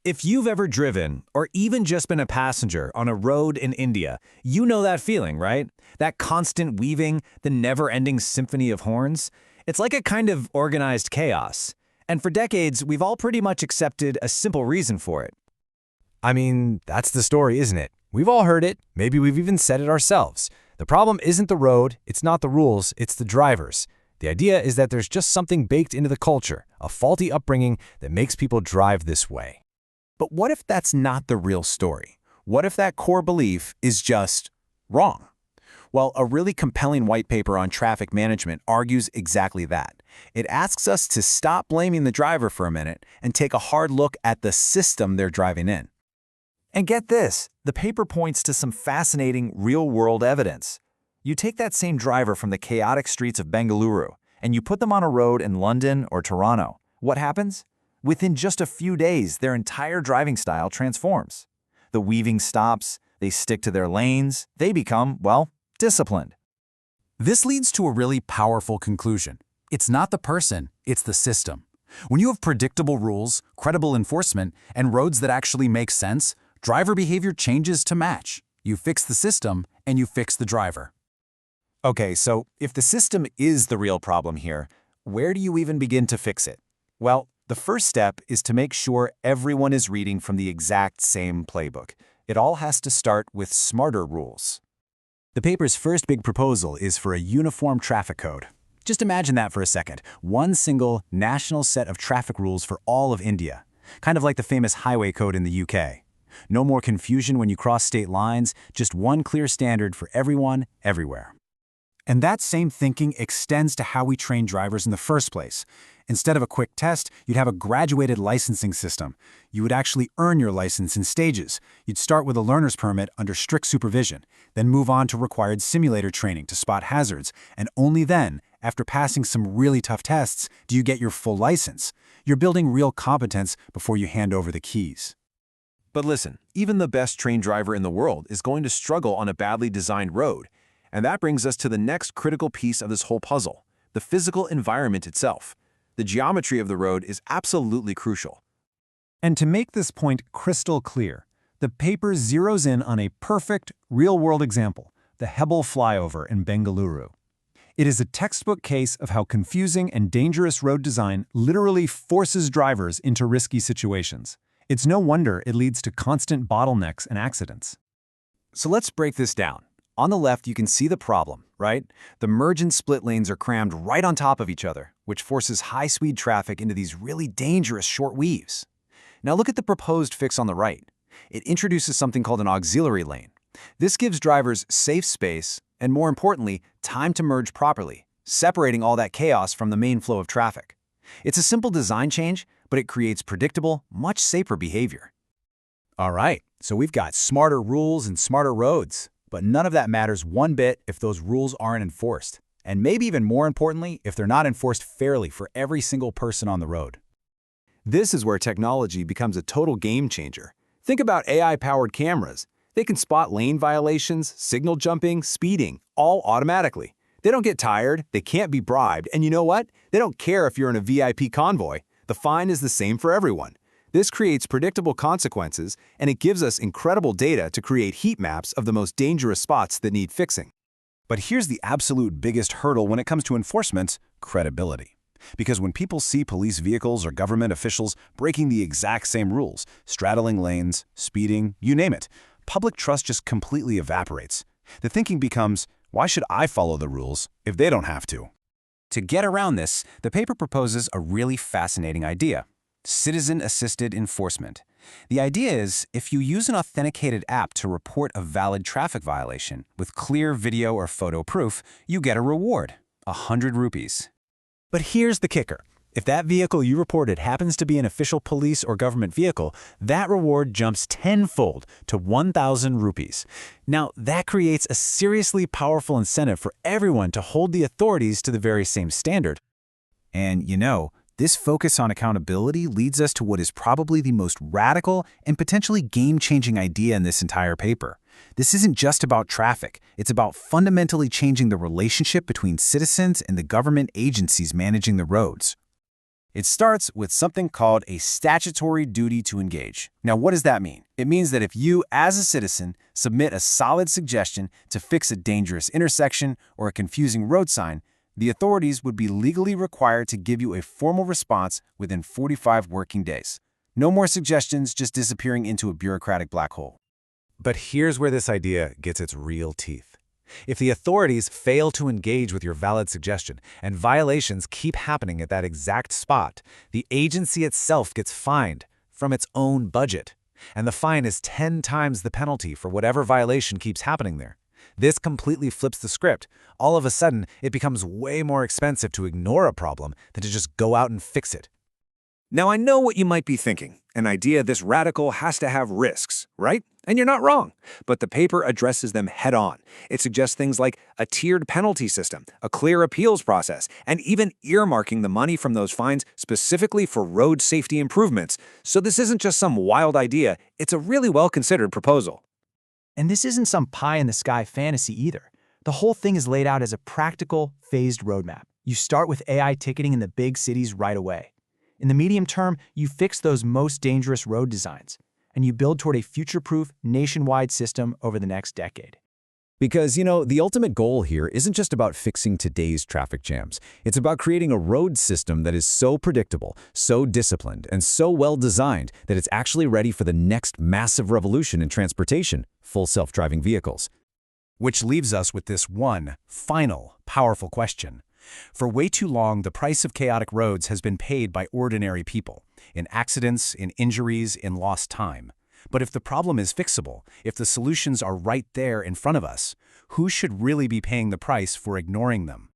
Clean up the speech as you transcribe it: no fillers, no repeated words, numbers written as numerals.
If you've ever driven, or even just been a passenger on a road in India, you know that feeling, right? That constant weaving, the never-ending symphony of horns. It's like a kind of organized chaos. And for decades, we've all pretty much accepted a simple reason for it. I mean, that's the story, isn't it? We've all heard it. Maybe we've even said it ourselves. The problem isn't the road, it's not the rules, it's the drivers. The idea is that there's just something baked into the culture, a faulty upbringing that makes people drive this way. But what if that's not the real story? What if that core belief is just wrong? Well, a really compelling white paper on traffic management argues exactly that. It asks us to stop blaming the driver for a minute and take a hard look at the system they're driving in. And get this, the paper points to some fascinating real-world evidence. You take that same driver from the chaotic streets of Bengaluru and you put them on a road in London or Toronto. What happens? Within just a few days, their entire driving style transforms. The weaving stops, they stick to their lanes, they become, well, disciplined. This leads to a really powerful conclusion. It's not the person, it's the system. When you have predictable rules, credible enforcement, and roads that actually make sense, driver behavior changes to match. You fix the system, and you fix the driver. Okay, so if the system is the real problem here, where do you even begin to fix it? Well, the first step is to make sure everyone is reading from the exact same playbook. It all has to start with smarter rules. The paper's first big proposal is for a uniform traffic code. Just imagine that for a second. One single national set of traffic rules for all of India, kind of like the famous highway code in the UK. No more confusion when you cross state lines, just one clear standard for everyone, everywhere. And that same thinking extends to how we train drivers in the first place. Instead of a quick test, you'd have a graduated licensing system. You would actually earn your license in stages. You'd start with a learner's permit under strict supervision, then move on to required simulator training to spot hazards, and only then, after passing some really tough tests, do you get your full license. You're building real competence before you hand over the keys. But listen, even the best trained driver in the world is going to struggle on a badly designed road. And that brings us to the next critical piece of this whole puzzle, the physical environment itself. The geometry of the road is absolutely crucial. And to make this point crystal clear, the paper zeroes in on a perfect, real-world example, the Hebel flyover in Bengaluru. It is a textbook case of how confusing and dangerous road design literally forces drivers into risky situations. It's no wonder it leads to constant bottlenecks and accidents. So let's break this down. On the left, you can see the problem, right? The merge and split lanes are crammed right on top of each other, which forces high-speed traffic into these really dangerous short weaves. Now look at the proposed fix on the right. It introduces something called an auxiliary lane. This gives drivers safe space and, more importantly, time to merge properly, separating all that chaos from the main flow of traffic. It's a simple design change, but it creates predictable, much safer behavior. All right, so we've got smarter rules and smarter roads. But none of that matters one bit if those rules aren't enforced. And maybe even more importantly, if they're not enforced fairly for every single person on the road. This is where technology becomes a total game changer. Think about AI-powered cameras. They can spot lane violations, signal jumping, speeding, all automatically. They don't get tired, they can't be bribed, and you know what? They don't care if you're in a VIP convoy. The fine is the same for everyone. This creates predictable consequences, and it gives us incredible data to create heat maps of the most dangerous spots that need fixing. But here's the absolute biggest hurdle when it comes to enforcement: credibility. Because when people see police vehicles or government officials breaking the exact same rules, straddling lanes, speeding, you name it, public trust just completely evaporates. The thinking becomes, why should I follow the rules if they don't have to? To get around this, the paper proposes a really fascinating idea: citizen-assisted enforcement. The idea is, if you use an authenticated app to report a valid traffic violation with clear video or photo proof, you get a reward, 100 rupees. But here's the kicker. If that vehicle you reported happens to be an official police or government vehicle, that reward jumps tenfold to 1,000 rupees. Now, that creates a seriously powerful incentive for everyone to hold the authorities to the very same standard. And you know, this focus on accountability leads us to what is probably the most radical and potentially game-changing idea in this entire paper. This isn't just about traffic. It's about fundamentally changing the relationship between citizens and the government agencies managing the roads. It starts with something called a statutory duty to engage. Now, what does that mean? It means that if you, as a citizen, submit a solid suggestion to fix a dangerous intersection or a confusing road sign, the authorities would be legally required to give you a formal response within 45 working days. No more suggestions just disappearing into a bureaucratic black hole. But here's where this idea gets its real teeth. If the authorities fail to engage with your valid suggestion and violations keep happening at that exact spot, the agency itself gets fined from its own budget. And the fine is 10 times the penalty for whatever violation keeps happening there. This completely flips the script. All of a sudden, it becomes way more expensive to ignore a problem than to just go out and fix it. Now, I know what you might be thinking. An idea this radical has to have risks, right? And you're not wrong. But the paper addresses them head on. It suggests things like a tiered penalty system, a clear appeals process, and even earmarking the money from those fines specifically for road safety improvements. So this isn't just some wild idea, it's a really well-considered proposal. And this isn't some pie-in-the-sky fantasy either. The whole thing is laid out as a practical, phased roadmap. You start with AI ticketing in the big cities right away. In the medium term, you fix those most dangerous road designs, and you build toward a future-proof, nationwide system over the next decade. Because, the ultimate goal here isn't just about fixing today's traffic jams. It's about creating a road system that is so predictable, so disciplined, and so well-designed that it's actually ready for the next massive revolution in transportation, full self-driving vehicles. Which leaves us with this one final, powerful question. For way too long, the price of chaotic roads has been paid by ordinary people, in accidents, in injuries, in lost time. But if the problem is fixable, if the solutions are right there in front of us, who should really be paying the price for ignoring them?